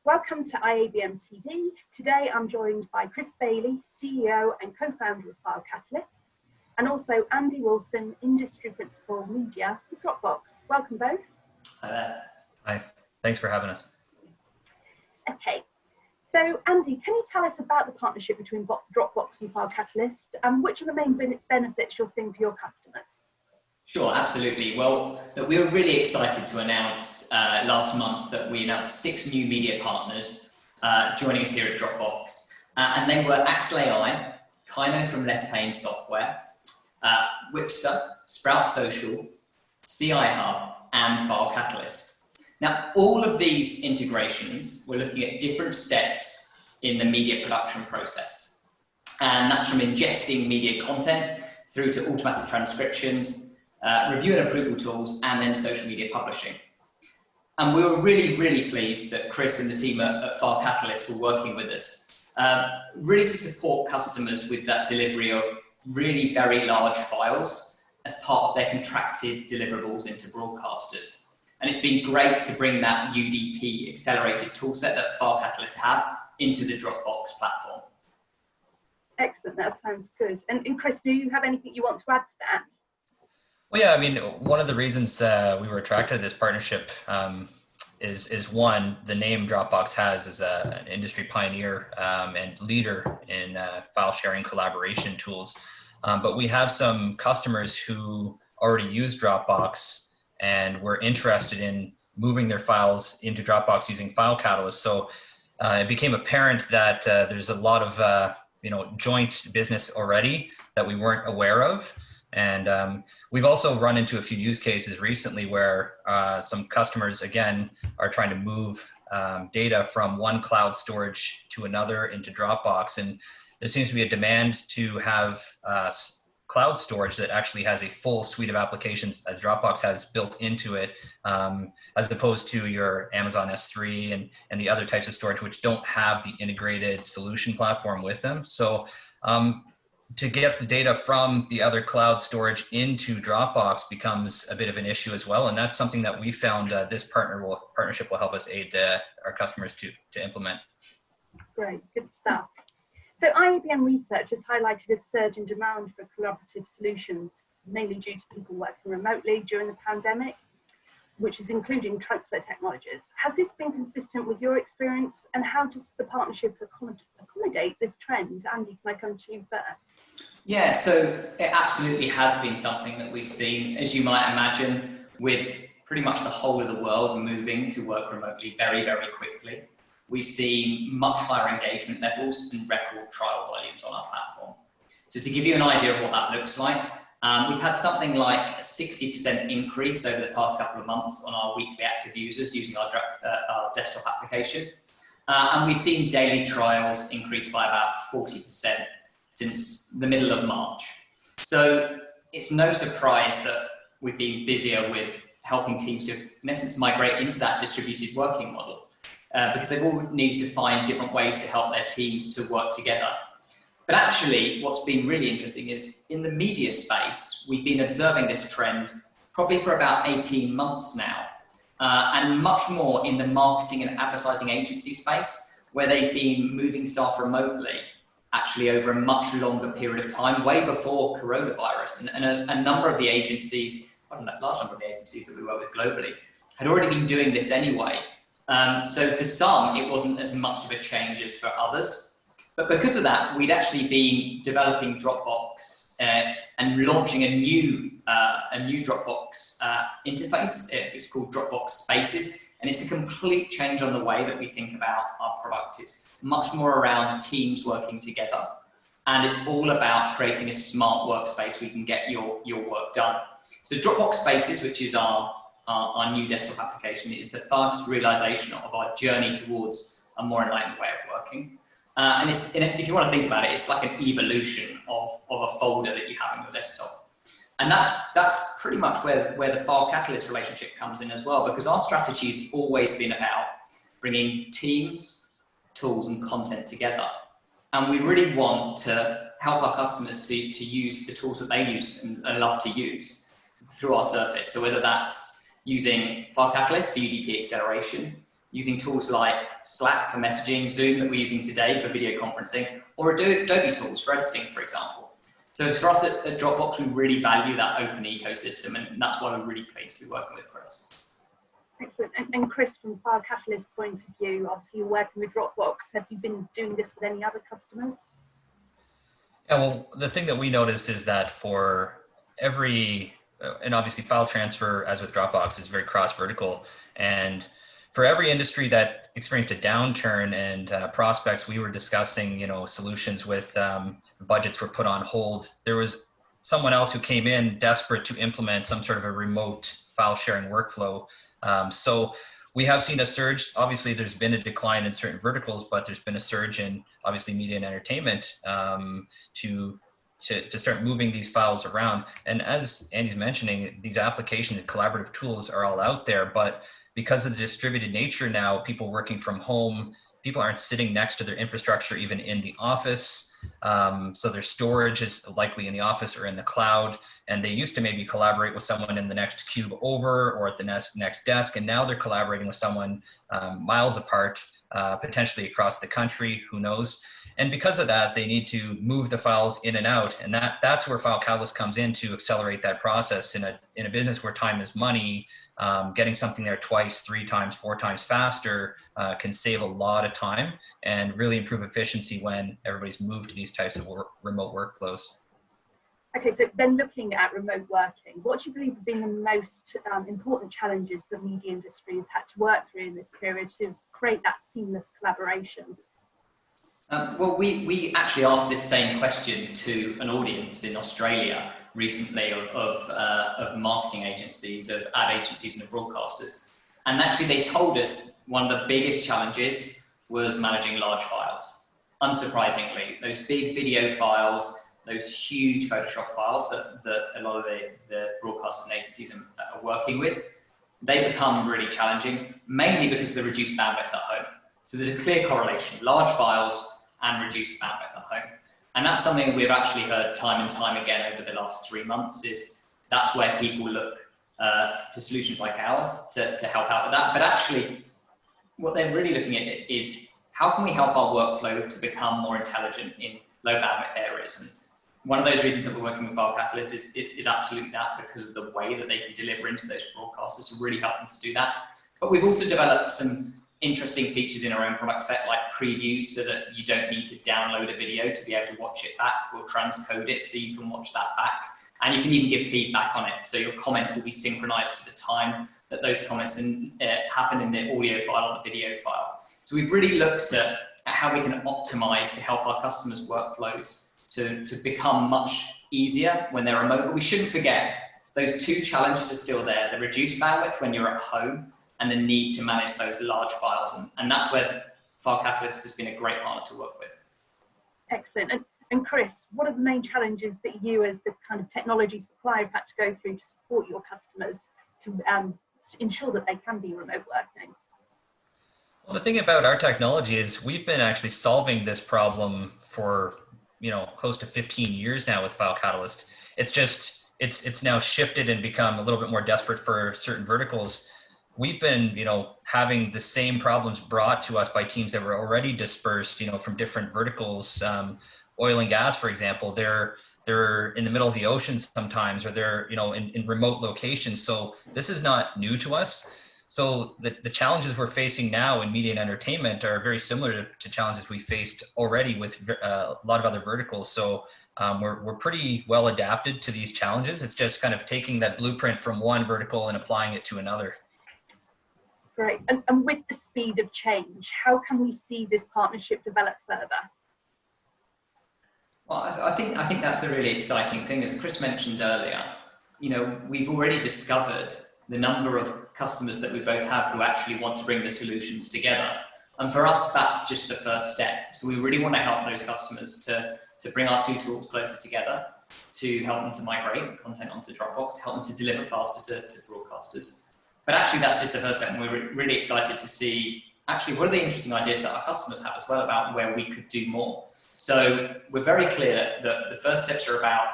Welcome to IABM TV. Today I'm joined by Chris Bailey, CEO and co-founder of FileCatalyst, and also Andy Wilson, Industry Principal Media with Dropbox. Welcome both. Hi there. Hi, thanks for having us. Okay, so Andy, can you tell us about the partnership between Dropbox and FileCatalyst, and which are the main benefits you're seeing for your customers? Sure, absolutely. Well, look, we were really excited to announce last month that we announced 6 new media partners joining us here at Dropbox. And they were Axle AI, Kino from Less Paying Software, Whipster, Sprout Social, CI Hub, and FileCatalyst. Now, all of these integrations, we're looking at different steps in the media production process. And that's from ingesting media content through to automatic transcriptions, review and approval tools, and then social media publishing. And we were really pleased that Chris and the team at FileCatalyst were working with us, really to support customers with that delivery of really very large files as part of their contracted deliverables into broadcasters. And it's been great to bring that UDP accelerated toolset that FileCatalyst have into the Dropbox platform. Excellent, that sounds good. And Chris, do you have anything you want to add to that? Well, yeah, I mean, one of the reasons we were attracted to this partnership is one, the name Dropbox has as an industry pioneer and leader in file sharing collaboration tools. But we have some customers who already use Dropbox and were interested in moving their files into Dropbox using FileCatalyst. So it became apparent that there's a lot of joint business already that we weren't aware of. And we've also run into a few use cases recently where some customers, again, are trying to move data from one cloud storage to another into Dropbox. And there seems to be a demand to have cloud storage that actually has a full suite of applications as Dropbox has built into it, as opposed to your Amazon S3 and the other types of storage which don't have the integrated solution platform with them. So to get the data from the other cloud storage into Dropbox becomes a bit of an issue as well. And that's something that we found this partnership will help us aid our customers to implement. Great, good stuff. So IABM research has highlighted a surge in demand for collaborative solutions, mainly due to people working remotely during the pandemic, which is including transfer technologies. Has this been consistent with your experience, and how does the partnership accommodate this trend? Andy, can I come to you first? Yeah, so it absolutely has been something that we've seen, as you might imagine, with pretty much the whole of the world moving to work remotely very quickly. We've seen much higher engagement levels and record trial volumes on our platform. So to give you an idea of what that looks like, we've had something like a 60% increase over the past couple of months on our weekly active users using our desktop application. And we've seen daily trials increase by about 40% since the middle of March. So it's no surprise that we've been busier with helping teams to, in essence, migrate into that distributed working model, because they've all needed to find different ways to help their teams to work together. But actually, what's been really interesting is in the media space, we've been observing this trend probably for about 18 months now, and much more in the marketing and advertising agency space, where they've been moving staff remotely, actually over a much longer period of time, way before coronavirus. And a number of the agencies, a large number of the agencies that we work with globally, had already been doing this anyway. So for some, it wasn't as much of a change as for others. But because of that, we'd actually been developing Dropbox and launching a new Dropbox interface. It's called Dropbox Spaces, and it's a complete change on the way that we think about our product. It's much more around teams working together, and it's all about creating a smart workspace where you can get your work done. So Dropbox Spaces, which is our new desktop application, is the first realization of our journey towards a more enlightened way of working. And if you want to think about it, it's like an evolution of a folder that you have on your desktop. And that's pretty much where the FileCatalyst relationship comes in as well, because our strategy has always been about bringing teams, tools, and content together. And we really want to help our customers to use the tools that they use and love to use through our surface. So whether that's using FileCatalyst for UDP acceleration, using tools like Slack for messaging, Zoom that we're using today for video conferencing, or Adobe tools for editing, for example. So for us at Dropbox, we really value that open ecosystem, and that's why we're really pleased to be working with Chris. Excellent. And Chris, from FileCatalyst point of view, obviously you're working with Dropbox. Have you been doing this with any other customers? Yeah, well, the thing that we noticed is that for every, and obviously file transfer, as with Dropbox, is very cross-vertical. And for every industry that experienced a downturn and prospects we were discussing, solutions with, budgets were put on hold, there was someone else who came in desperate to implement some sort of a remote file sharing workflow. So we have seen a surge. Obviously, there's been a decline in certain verticals, but there's been a surge in obviously media and entertainment to start moving these files around. And as Andy's mentioning, these applications and collaborative tools are all out there, but because of the distributed nature now, people working from home, people aren't sitting next to their infrastructure even in the office. So their storage is likely in the office or in the cloud. And they used to maybe collaborate with someone in the next cube over or at the next desk. And now they're collaborating with someone miles apart, potentially across the country, who knows. And because of that, they need to move the files in and out. And that's where FileCatalyst comes in to accelerate that process. In a business where time is money, getting something there twice, 3 times, 4 times faster can save a lot of time and really improve efficiency when everybody's moved to these types of remote workflows. Okay, so then looking at remote working, what do you believe have been the most important challenges the media industry has had to work through in this period to create that seamless collaboration? Well, we actually asked this same question to an audience in Australia recently of marketing agencies, of ad agencies and of broadcasters. And actually they told us one of the biggest challenges was managing large files. Unsurprisingly, those big video files, those huge Photoshop files that a lot of the broadcasters and agencies are working with, they become really challenging, mainly because of the reduced bandwidth at home. So there's a clear correlation, large files and reduced bandwidth at home. And that's something we've actually heard time and time again over the last 3 months, is that's where people look to solutions like ours to help out with that. But actually, what they're really looking at is how can we help our workflow to become more intelligent in low bandwidth areas? And one of those reasons that we're working with FileCatalyst is absolutely that, because of the way that they can deliver into those broadcasters to really help them to do that. But we've also developed some interesting features in our own product set, like previews, so that you don't need to download a video to be able to watch it back. We'll transcode it so you can watch that back. And you can even give feedback on it. So your comment will be synchronized to the time that those comments happen in the audio file or the video file. So we've really looked at how we can optimize to help our customers' workflows to become much easier when they're remote. But we shouldn't forget, those 2 challenges are still there: the reduced bandwidth when you're at home, and the need to manage those large files. And that's where FileCatalyst has been a great partner to work with. Excellent. And Chris, what are the main challenges that you as the kind of technology supplier have had to go through to support your customers to ensure that they can be remote working? Well, the thing about our technology is we've been actually solving this problem for close to 15 years now with FileCatalyst. It's just, it's now shifted and become a little bit more desperate for certain verticals. We've been, having the same problems brought to us by teams that were already dispersed, from different verticals. Oil and gas, for example, they're in the middle of the ocean sometimes, or they're, in remote locations. So this is not new to us. So the challenges we're facing now in media and entertainment are very similar to challenges we faced already with a lot of other verticals. So we're pretty well adapted to these challenges. It's just kind of taking that blueprint from one vertical and applying it to another. Great. And with the speed of change, how can we see this partnership develop further? Well, I think that's the really exciting thing. As Chris mentioned earlier, we've already discovered the number of customers that we both have who actually want to bring the solutions together. And for us, that's just the first step. So we really want to help those customers to bring our 2 tools closer together, to help them to migrate content onto Dropbox, to help them to deliver faster to broadcasters. But actually, that's just the first step, and we're really excited to see actually what are the interesting ideas that our customers have as well about where we could do more. So we're very clear that the first steps are about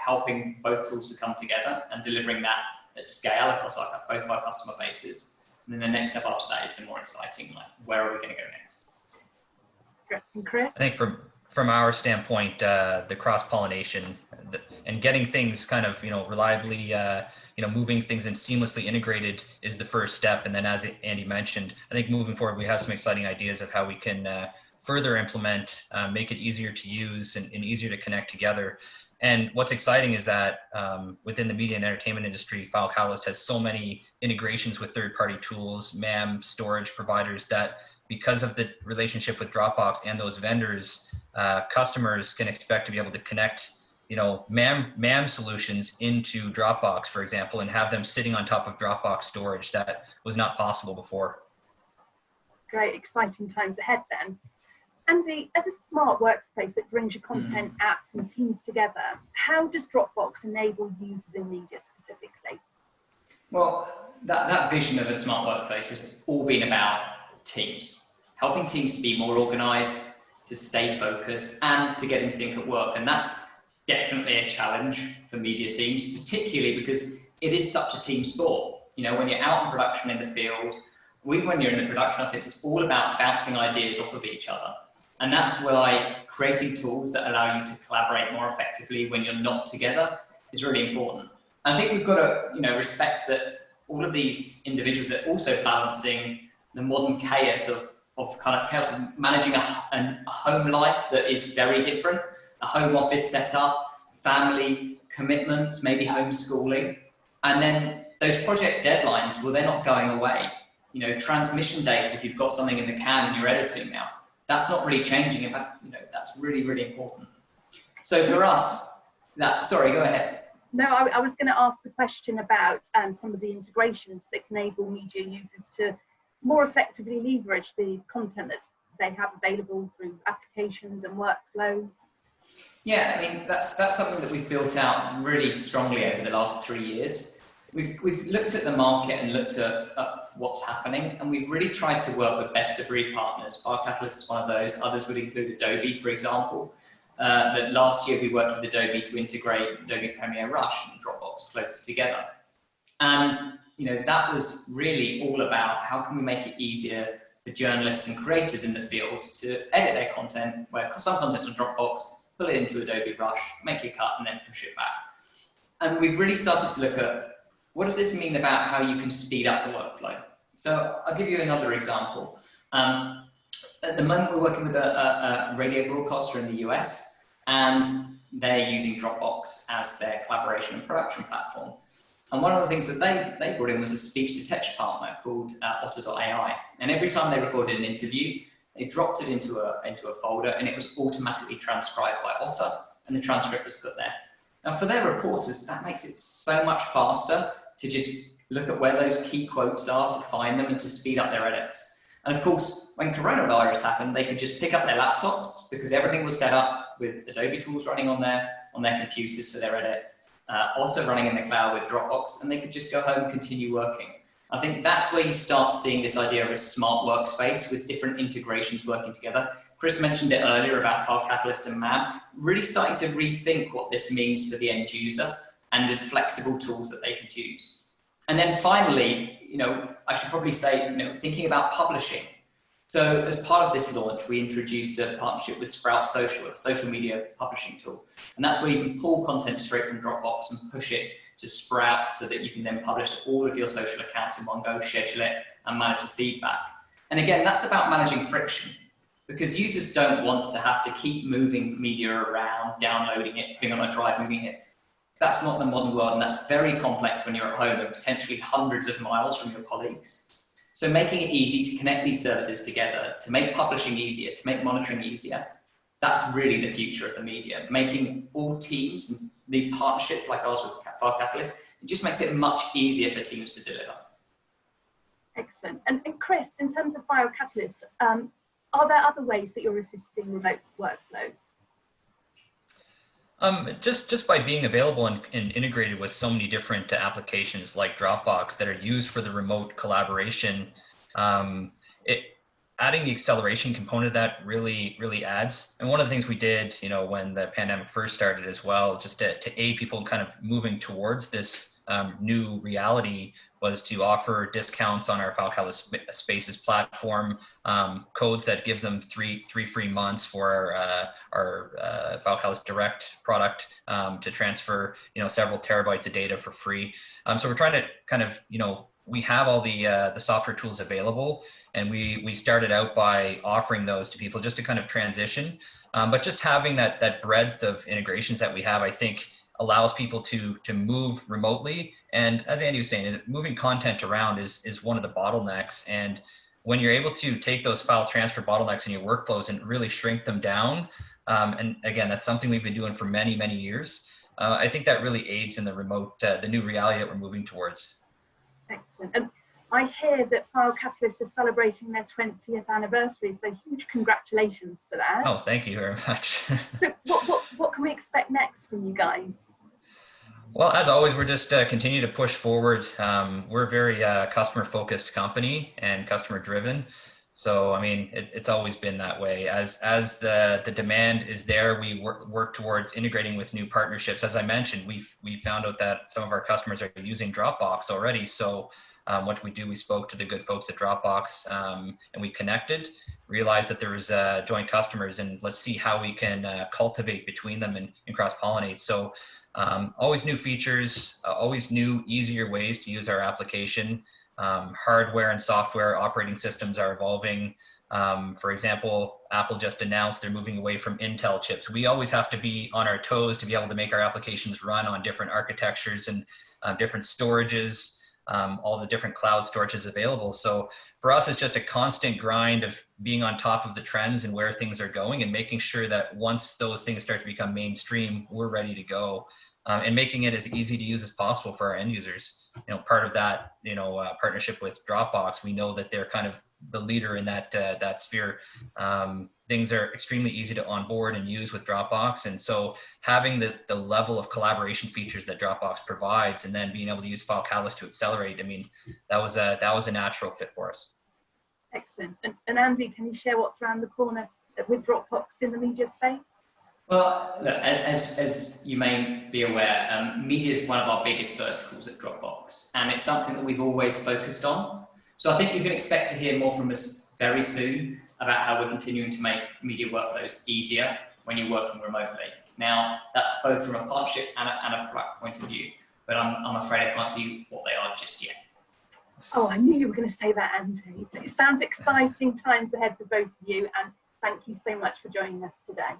helping both tools to come together and delivering that at scale across both of our customer bases. And then the next step after that is the more exciting, like where are we going to go next? And Chris? I think from our standpoint, the cross-pollination and getting things kind of, reliably, moving things and seamlessly integrated is the first step. And then as Andy mentioned, I think moving forward, we have some exciting ideas of how we can further implement, make it easier to use and easier to connect together. And what's exciting is that within the media and entertainment industry, FileCatalyst has so many integrations with third-party tools, MAM, storage providers, that because of the relationship with Dropbox and those vendors, customers can expect to be able to connect, MAM solutions into Dropbox, for example, and have them sitting on top of Dropbox storage. That was not possible before. Great, exciting times ahead then. Andy, as a smart workspace that brings your content, apps and teams together, how does Dropbox enable users in media specifically? Well, that vision of a smart workplace has all been about teams, helping teams to be more organized, to stay focused and to get in sync at work. And that's definitely a challenge for media teams, particularly because it is such a team sport. When you're out in production in the field, when you're in the production office, it's all about bouncing ideas off of each other. And that's why creating tools that allow you to collaborate more effectively when you're not together is really important. I think we've got to, respect that all of these individuals are also balancing the modern chaos of managing a home life that is very different, a home office setup, family commitments, maybe homeschooling. And then those project deadlines, well, they're not going away. Transmission dates, if you've got something in the can and you're editing now, that's not really changing. In fact, that's really, really important. So for us, sorry, go ahead. No, I was going to ask the question about some of the integrations that can enable media users to more effectively leverage the content that they have available through applications and workflows. Yeah, that's something that we've built out really strongly over the last 3 years. We've looked at the market and looked at what's happening, and we've really tried to work with best of breed partners. FileCatalyst is one of those. Others would include Adobe, for example. That last year we worked with Adobe to integrate Adobe Premiere Rush and Dropbox closer together. And that was really all about how can we make it easier for journalists and creators in the field to edit their content, where some content on Dropbox, pull it into Adobe Rush, make a cut, and then push it back. And we've really started to look at what does this mean about how you can speed up the workflow. So I'll give you another example. At the moment, we're working with a radio broadcaster in the US, and they're using Dropbox as their collaboration and production platform. And one of the things that they brought in was a speech-to-text partner called Otter.ai. And every time they recorded an interview, they dropped it into a folder, and it was automatically transcribed by Otter, and the transcript was put there. Now, for their reporters, that makes it so much faster to just look at where those key quotes are, to find them, and to speed up their edits. And of course, when coronavirus happened, they could just pick up their laptops because everything was set up with Adobe tools running on their computers for their edit, Otter running in the cloud with Dropbox, and they could just go home and continue working. I think that's where you start seeing this idea of a smart workspace with different integrations working together. Chris mentioned it earlier about FileCatalyst and MAM, really starting to rethink what this means for the end user and the flexible tools that they could use. And then finally, I should probably say, thinking about publishing. So as part of this launch, we introduced a partnership with Sprout Social, a social media publishing tool. And that's where you can pull content straight from Dropbox and push it to Sprout so that you can then publish to all of your social accounts in one go, schedule it, and manage the feedback. And again, that's about managing friction, because users don't want to have to keep moving media around, downloading it, putting it on a drive, moving it. That's not the modern world, and that's very complex when you're at home and potentially hundreds of miles from your colleagues. So making it easy to connect these services together, to make publishing easier, to make monitoring easier, that's really the future of the media. Making all teams and these partnerships like ours with FileCatalyst, it just makes it much easier for teams to deliver. Excellent. And Chris, in terms of FileCatalyst, are there other ways that you're assisting remote workflows? Just by being available and integrated with so many different applications like Dropbox that are used for the remote collaboration, adding the acceleration component of that really adds. And one of the things we did, when the pandemic first started as well, just to aid people kind of moving towards this new reality, was to offer discounts on our FileCatalyst Spaces platform, codes that gives them three free months for our FileCatalyst Direct product to transfer several terabytes of data for free. So we're trying to kind of we have all the software tools available, and we started out by offering those to people just to kind of transition. But just having that breadth of integrations that we have, I think, allows people to move remotely. And as Andy was saying, moving content around is one of the bottlenecks. And when you're able to take those file transfer bottlenecks in your workflows and really shrink them down, and again, that's something we've been doing for many years. I think that really aids in the remote, the new reality that we're moving towards. Excellent. And I hear that FileCatalyst are celebrating their 20th anniversary, so huge congratulations for that. Oh, thank you very much. So what can we expect next from you guys? Well, as always, we're just continue to push forward. We're a very customer-focused company and customer-driven. So, I mean, it's always been that way. As the demand is there, we work towards integrating with new partnerships. As I mentioned, we found out that some of our customers are using Dropbox already. So what we do, we spoke to the good folks at Dropbox, and we connected, realized that there was joint customers, and let's see how we can cultivate between them and cross-pollinate. So always new features, always new, easier ways to use our application. Hardware and software operating systems are evolving. For example, Apple just announced they're moving away from Intel chips. We always have to be on our toes to be able to make our applications run on different architectures and different storages, all the different cloud storages available. So for us, it's just a constant grind of being on top of the trends and where things are going, and making sure that once those things start to become mainstream, we're ready to go. And making it as easy to use as possible for our end users. Part of that, partnership with Dropbox, we know that they're kind of the leader in that sphere. Things are extremely easy to onboard and use with Dropbox, and so having the level of collaboration features that Dropbox provides, and then being able to use FileCatalyst to accelerate, I mean, that was a natural fit for us. Excellent. And Andy, can you share what's around the corner with Dropbox in the media space? Well, look, as you may be aware, media is one of our biggest verticals at Dropbox, and it's something that we've always focused on. So I think you can expect to hear more from us very soon about how we're continuing to make media workflows easier when you're working remotely. Now, that's both from a partnership and a product point of view, but I'm afraid I can't tell you what they are just yet. Oh, I knew you were going to say that, Andy. It sounds exciting times ahead for both of you, and thank you so much for joining us today.